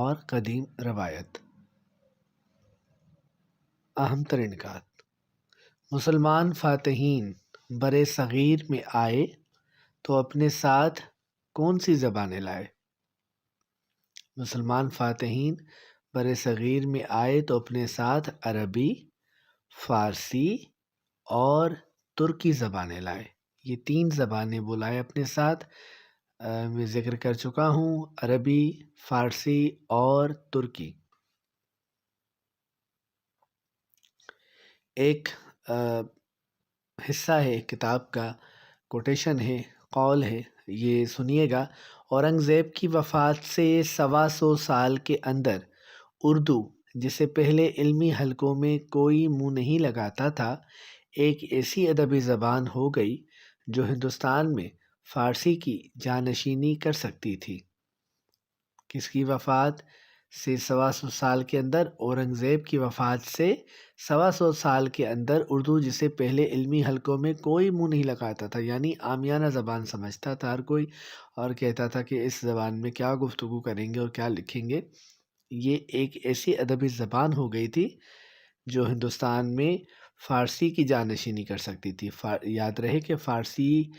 اور قدیم روایت۔ اہم ترین نکات: مسلمان فاتحین بر صغیر میں آئے تو اپنے ساتھ کون سی زبانیں لائے؟ مسلمان فاتحین بر صغیر میں آئے تو اپنے ساتھ عربی، فارسی اور ترکی زبانیں لائے۔ یہ 3 زبانیں وہ لائے اپنے ساتھ۔ میں ذکر کر چکا ہوں، عربی، فارسی اور ترکی۔ ایک حصہ ہے کتاب کا، کوٹیشن ہے، قول ہے، یہ سنیے گا۔ اورنگزیب کی وفات سے 125 سال کے اندر اردو، جسے پہلے علمی حلقوں میں کوئی منہ نہیں لگاتا تھا، ایک ایسی ادبی زبان ہو گئی جو ہندوستان میں فارسی کی جانشینی کر سکتی تھی۔ کس کی وفات سے 125 سال کے اندر؟ اورنگزیب کی وفات سے 125 سال کے اندر اردو، جسے پہلے علمی حلقوں میں کوئی منہ نہیں لگاتا تھا، یعنی عامیانہ زبان سمجھتا تھا ہر کوئی، اور کہتا تھا کہ اس زبان میں کیا گفتگو کریں گے اور کیا لکھیں گے، یہ ایک ایسی ادبی زبان ہو گئی تھی جو ہندوستان میں فارسی کی جانشینی کر سکتی تھی۔ یاد رہے کہ فارسی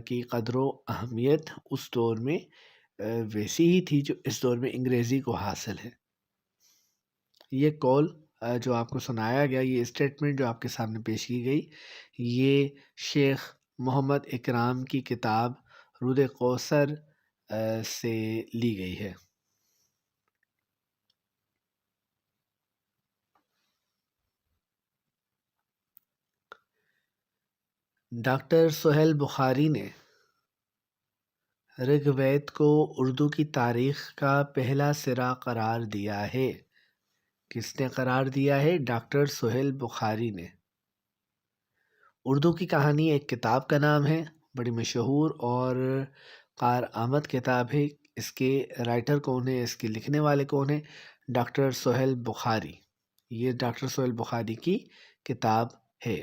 کی قدر و اہمیت اس دور میں ویسی ہی تھی جو اس دور میں انگریزی کو حاصل ہے۔ یہ قول جو آپ کو سنایا گیا، یہ اسٹیٹمنٹ جو آپ کے سامنے پیش کی گئی، یہ شیخ محمد اکرام کی کتاب رود کوثر سے لی گئی ہے۔ ڈاکٹر سہیل بخاری نے رگ وید کو اردو کی تاریخ کا پہلا سرا قرار دیا ہے۔ کس نے قرار دیا ہے؟ ڈاکٹر سہیل بخاری نے۔ اردو کی کہانی ایک کتاب کا نام ہے، بڑی مشہور اور کارآمد کتاب ہے۔ اس کے رائٹر کون ہے؟ اس کے لکھنے والے کون ہیں؟ ڈاکٹر سہیل بخاری۔ یہ ڈاکٹر سہیل بخاری کی کتاب ہے۔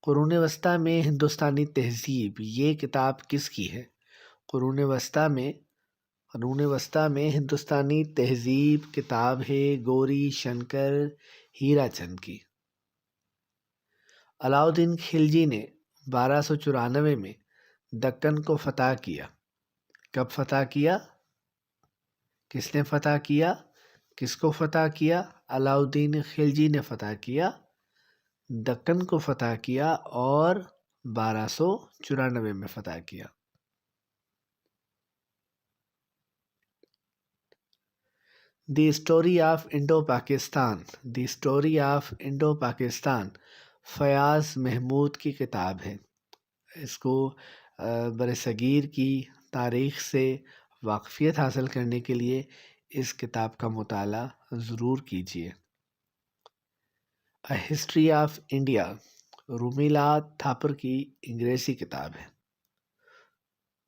قرون وسطیٰ میں ہندوستانی تہذیب، یہ کتاب کس کی ہے؟ قرون وسطیٰ میں ہندوستانی تہذیب کتاب ہے گوری شنکر ہیرا چند کی۔ علاؤالدین خلجی نے 1294 میں دکن کو فتح کیا۔ کب فتح کیا؟ کس نے فتح کیا؟ کس کو فتح کیا؟ علاؤالدین خلجی نے فتح کیا، دکن کو فتح کیا اور 1294 میں فتح کیا۔ The story of Indo Pakistan, the story of Indo Pakistan Fayyaz Mahmood کی کتاب ہے۔ اس کو برصغیر کی تاریخ سے واقفیت حاصل کرنے کے لیے اس کتاب کا مطالعہ ضرور کیجیے۔ اے ہسٹری آف انڈیا، رومیلا تھاپر کی انگریزی کتاب ہے۔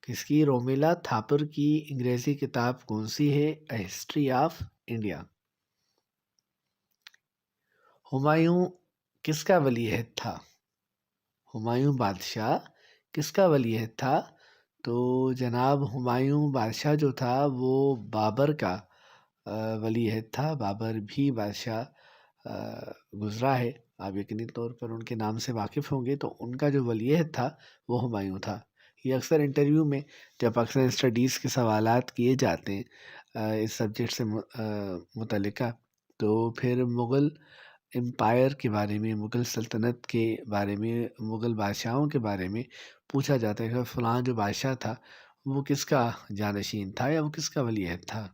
کس کی؟ رومیلا تھاپر کی انگریزی کتاب کون سی ہے؟ اے ہسٹری آف انڈیا۔ ہمایوں کس کا ولی عہد تھا؟ ہمایوں بادشاہ کس کا ولی عہد تھا؟ تو جناب ہمایوں بادشاہ جو تھا وہ بابر کا ولی عہد تھا۔ بابر بھی بادشاہ گزرا ہے، آپ یقینی طور پر ان کے نام سے واقف ہوں گے، تو ان کا جو ولی عہد تھا وہ ہمایوں تھا۔ یہ اکثر انٹرویو میں جب پاکستان اسٹڈیز کے سوالات کیے جاتے ہیں اس سبجیکٹ سے متعلقہ، تو پھر مغل امپائر کے بارے میں، مغل سلطنت کے بارے میں، مغل بادشاہوں کے بارے میں پوچھا جاتا ہے کہ فلاں جو بادشاہ تھا وہ کس کا جانشین تھا یا وہ کس کا ولی عہد تھا؟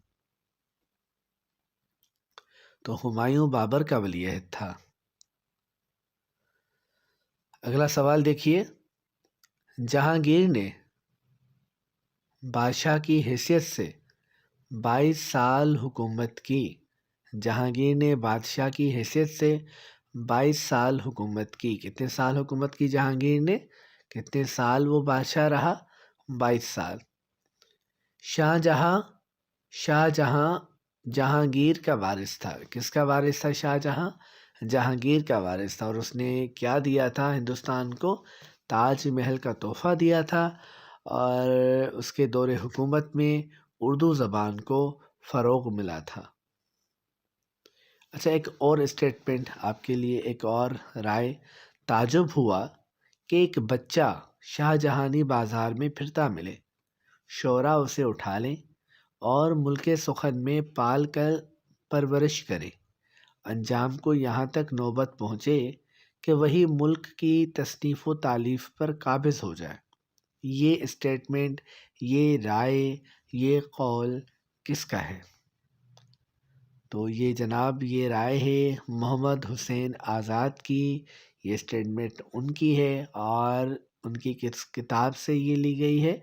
تو ہمایوں بابر کا ولی عہد تھا۔ اگلا سوال دیکھیے، جہانگیر نے بادشاہ کی حیثیت سے 22 سال حکومت کی۔ جہانگیر نے بادشاہ کی حیثیت سے 22 سال حکومت کی۔ کتنے سال حکومت کی جہانگیر نے؟ کتنے سال وہ بادشاہ رہا؟ 22 سال۔ شاہ جہاں جہانگیر کا وارث تھا۔ کس کا وارث تھا شاہ جہاں؟ جہانگیر کا وارث تھا، اور اس نے کیا دیا تھا ہندوستان کو؟ تاج محل کا تحفہ دیا تھا، اور اس کے دور حکومت میں اردو زبان کو فروغ ملا تھا۔ اچھا، ایک اور اسٹیٹمنٹ آپ کے لیے، ایک اور رائے۔ تعجب ہوا کہ ایک بچہ شاہ جہانی بازار میں پھرتا ملے، شعراء اسے اٹھا لیں اور ملک سخن میں پال کر پرورش کرے، انجام کو یہاں تک نوبت پہنچے کہ وہی ملک کی تصنیف و تالیف پر قابض ہو جائے۔ یہ اسٹیٹمنٹ، یہ رائے، یہ قول کس کا ہے؟ تو یہ جناب، یہ رائے ہے محمد حسین آزاد کی۔ یہ اسٹیٹمنٹ ان کی ہے اور ان کی کس کتاب سے یہ لی گئی ہے؟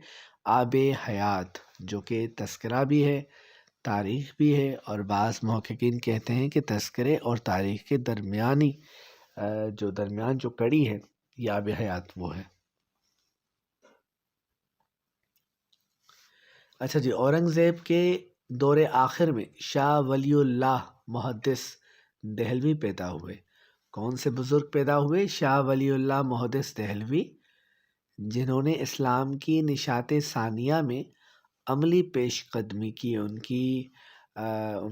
آب حیات، جو کہ تذکرہ بھی ہے، تاریخ بھی ہے، اور بعض محققین کہتے ہیں کہ تذکرے اور تاریخ کے درمیان جو کڑی ہے، یہ آب حیات وہ ہے۔ اچھا جی، اورنگزیب کے دور آخر میں شاہ ولی اللہ محدث دہلوی پیدا ہوئے۔ کون سے بزرگ پیدا ہوئے؟ شاہ ولی اللہ محدث دہلوی، جنہوں نے اسلام کی نشات ثانیہ میں عملی پیش قدمی کی۔ ان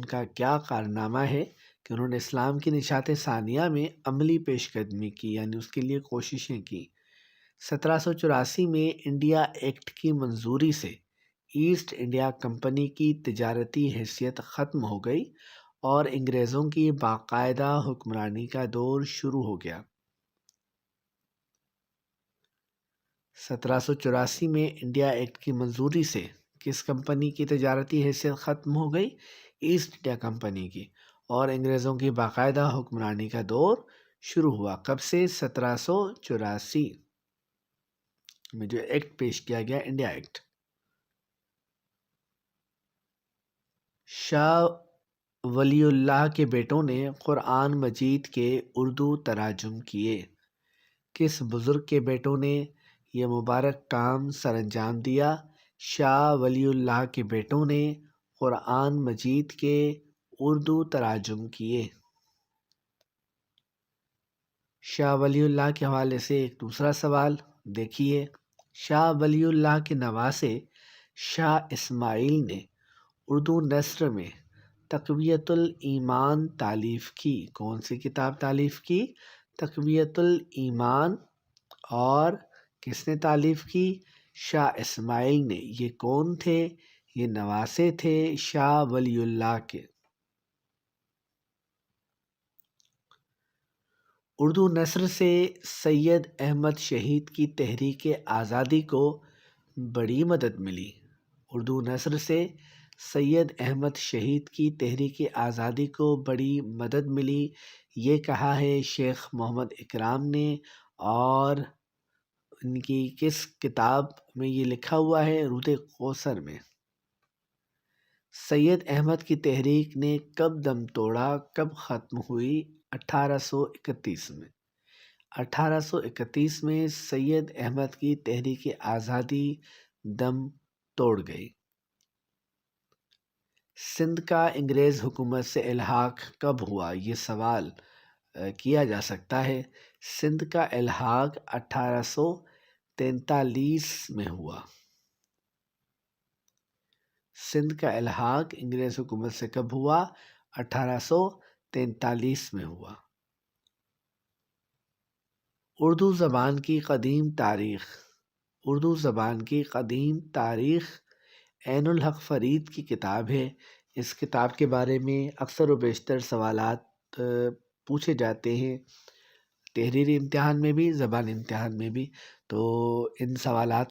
کا کیا کارنامہ ہے کہ انہوں نے اسلام کی نشات ثانیہ میں عملی پیش قدمی کی، یعنی اس کے لیے کوششیں کی۔ 1784 میں انڈیا ایکٹ کی منظوری سے ایسٹ انڈیا کمپنی کی تجارتی حیثیت ختم ہو گئی اور انگریزوں کی باقاعدہ حکمرانی کا دور شروع ہو گیا۔ 1784 میں انڈیا ایکٹ کی منظوری سے کس کمپنی کی تجارتی حیثیت ختم ہو گئی؟ ایسٹ انڈیا کمپنی کی، اور انگریزوں کی باقاعدہ حکمرانی کا دور شروع ہوا۔ کب سے؟ 1784 میں جو ایکٹ پیش کیا گیا، انڈیا ایکٹ۔ شاہ ولی اللہ کے بیٹوں نے قرآن مجید کے اردو تراجم کیے۔ کس بزرگ کے بیٹوں نے یہ مبارک کام سر انجام دیا؟ شاہ ولی اللہ کے بیٹوں نے قرآن مجید کے اردو تراجم کیے۔ شاہ ولی اللہ کے حوالے سے ایک دوسرا سوال دیکھیے۔ شاہ ولی اللہ کے نواسے شاہ اسماعیل نے اردو نثر میں تقویت الایمان تالیف کی۔ کون سی کتاب تالیف کی؟ تقویت الایمان۔ اور کس نے تالیف کی؟ شاہ اسماعیل نے۔ یہ کون تھے؟ یہ نواسے تھے شاہ ولی اللہ کے۔ اردو نثر سے سید احمد شہید کی تحریک آزادی کو بڑی مدد ملی۔ اردو نثر سے سید احمد شہید کی تحریک آزادی کو بڑی مدد ملی، یہ کہا ہے شیخ محمد اکرام نے، اور ان کی کس کتاب میں یہ لکھا ہوا ہے؟ رود کوثر میں۔ سید احمد کی تحریک نے کب دم توڑا، کب ختم ہوئی؟ 1831 میں۔ 1831 میں سید احمد کی تحریک آزادی دم توڑ گئی۔ سندھ کا انگریز حکومت سے الحاق کب ہوا؟ یہ سوال کیا جا سکتا ہے۔ سندھ کا الحاق 1843 میں ہوا۔ سندھ کا الحاق انگریز حکومت سے کب ہوا؟ 1843 میں ہوا۔ اردو زبان کی قدیم تاریخ۔ اردو زبان کی قدیم تاریخ عین الحق فرید کی کتاب ہے۔ اس کتاب کے بارے میں اکثر و بیشتر سوالات پوچھے جاتے ہیں، تحریری امتحان میں بھی، زبان امتحان میں بھی، تو ان سوالات